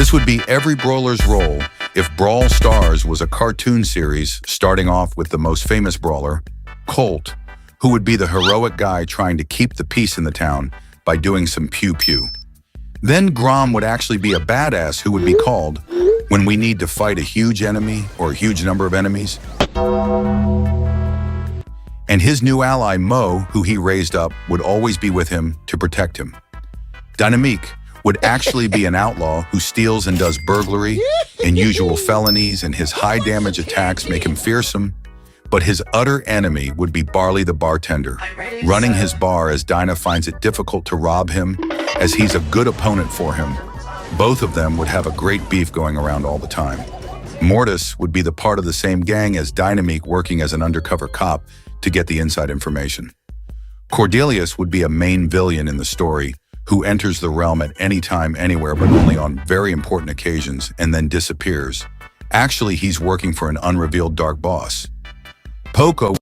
This would be every brawler's role if Brawl Stars was a cartoon series, starting off with the most famous brawler, Colt, who would be the heroic guy trying to keep the peace in the town by doing some pew-pew. Then Grom would actually be a badass who would be called when we need to fight a huge enemy or a huge number of enemies. And his new ally, Mo, who he raised up, would always be with him to protect him. Dynamique would actually be an outlaw who steals and does burglary and usual felonies, and his high damage attacks make him fearsome. But his utter enemy would be Barley the bartender, running his bar as Dinah finds it difficult to rob him, as he's a good opponent for him. Both of them would have a great beef going around all the time. Mortis would be the part of the same gang as Dynamique, working as an undercover cop to get the inside information. Cordelius would be a main villain in the story, who enters the realm at any time, anywhere, but only on very important occasions, and then disappears. Actually, he's working for an unrevealed dark boss. Poco.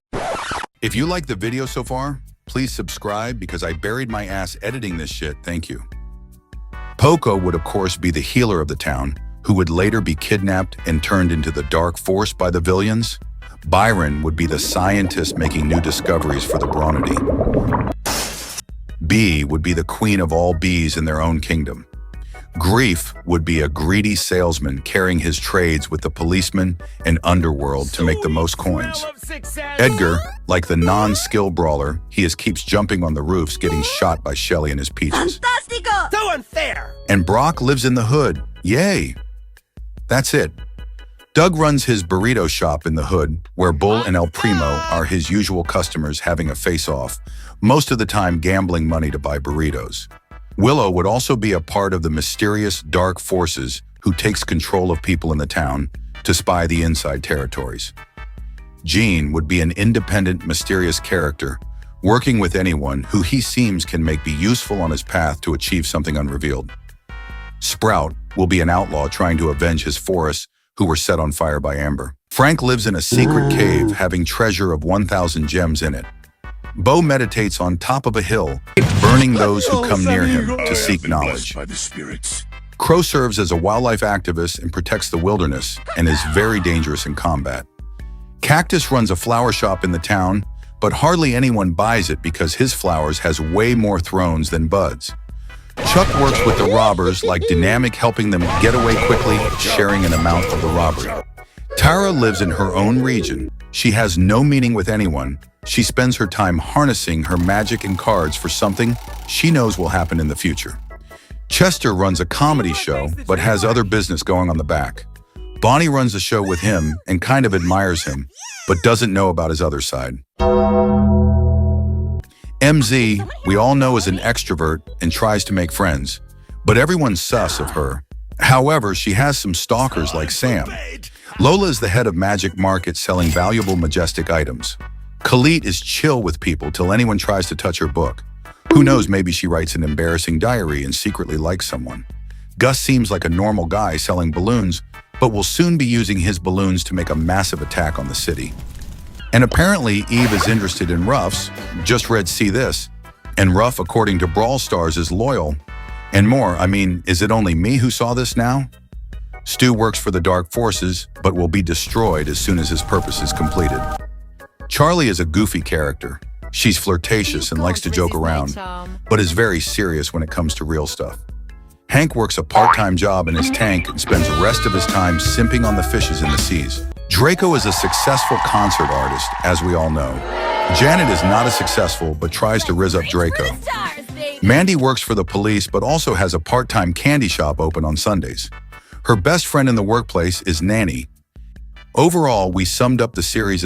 If you like the video so far, please subscribe because I buried my ass editing this shit, thank you. Poco would of course be the healer of the town, who would later be kidnapped and turned into the dark force by the villains. Byron would be the scientist making new discoveries for the Bronity. Bee would be the queen of all bees in their own kingdom. Grief would be a greedy salesman carrying his trades with the policeman and underworld to make the most coins. Edgar, like the non-skill brawler, he just keeps jumping on the roofs, getting shot by Shelly and his peaches. Fantastico! So unfair! And Brock lives in the hood. Yay! That's it. Doug runs his burrito shop in the hood, where Bull and El Primo are his usual customers having a face-off, most of the time gambling money to buy burritos. Willow would also be a part of the mysterious dark forces who takes control of people in the town to spy the inside territories. Gene would be an independent, mysterious character, working with anyone who he seems can make be useful on his path to achieve something unrevealed. Sprout will be an outlaw trying to avenge his forests who were set on fire by Amber. Frank lives in a secret cave having treasure of 1,000 gems in it. Bo meditates on top of a hill, burning those who come near him to seek knowledge. Crow serves as a wildlife activist and protects the wilderness and is very dangerous in combat. Cactus runs a flower shop in the town, but hardly anyone buys it because his flowers has way more thrones than buds. Chuck works with the robbers, like Dynamic helping them get away quickly, sharing an amount of the robbery. Tara lives in her own region. She has no meeting with anyone. She spends her time harnessing her magic and cards for something she knows will happen in the future. Chester runs a comedy show, but has other business going on the back. Bonnie runs the show with him and kind of admires him, but doesn't know about his other side. MZ, we all know, is an extrovert and tries to make friends, but everyone's sus of her. However, she has some stalkers like Sam. Lola is the head of Magic Market selling valuable majestic items. Khalid is chill with people till anyone tries to touch her book. Who knows, maybe she writes an embarrassing diary and secretly likes someone. Gus seems like a normal guy selling balloons, but will soon be using his balloons to make a massive attack on the city. And apparently Eve is interested in Ruffs, just read See This, and Ruff, according to Brawl Stars, is loyal. And more, I mean, is it only me who saw this now? Stu works for the Dark Forces, but will be destroyed as soon as his purpose is completed. Charlie is a goofy character. She's flirtatious and likes to joke around, but is very serious when it comes to real stuff. Hank works a part-time job in his tank and spends the rest of his time simping on the fishes in the seas. Draco is a successful concert artist, as we all know. Janet is not as successful, but tries to rizz up Draco. Mandy works for the police, but also has a part-time candy shop open on Sundays. Her best friend in the workplace is Nanny. Overall, we summed up the series.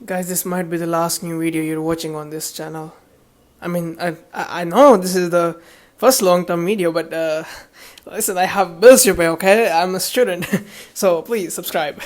Guys, this might be the last new video you're watching on this channel. I mean, I know this is the first long-term video, but listen, I have bills to pay, okay? I'm a student, so please subscribe.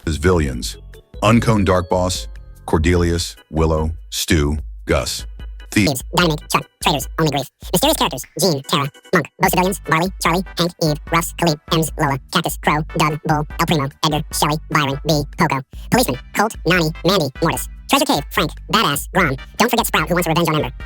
As villains: Unconed Dark Boss, Cordelius, Willow, Stu, Gus. Thieves: Dynamic, Chuck, Traitors, Only Grief. Mysterious Characters: Gene, Tara, Monk. Both civilians: Barley, Charlie, Hank, Eve, Russ, Khalid, Ems, Lola, Cactus, Crow, Doug, Bull, El Primo, Edgar, Shelly, Byron, B, Poco. Policeman: Colt, Nani, Mandy, Mortis. Treasure Cave: Frank, Badass, Grom. Don't forget Sprout, who wants revenge on Ember.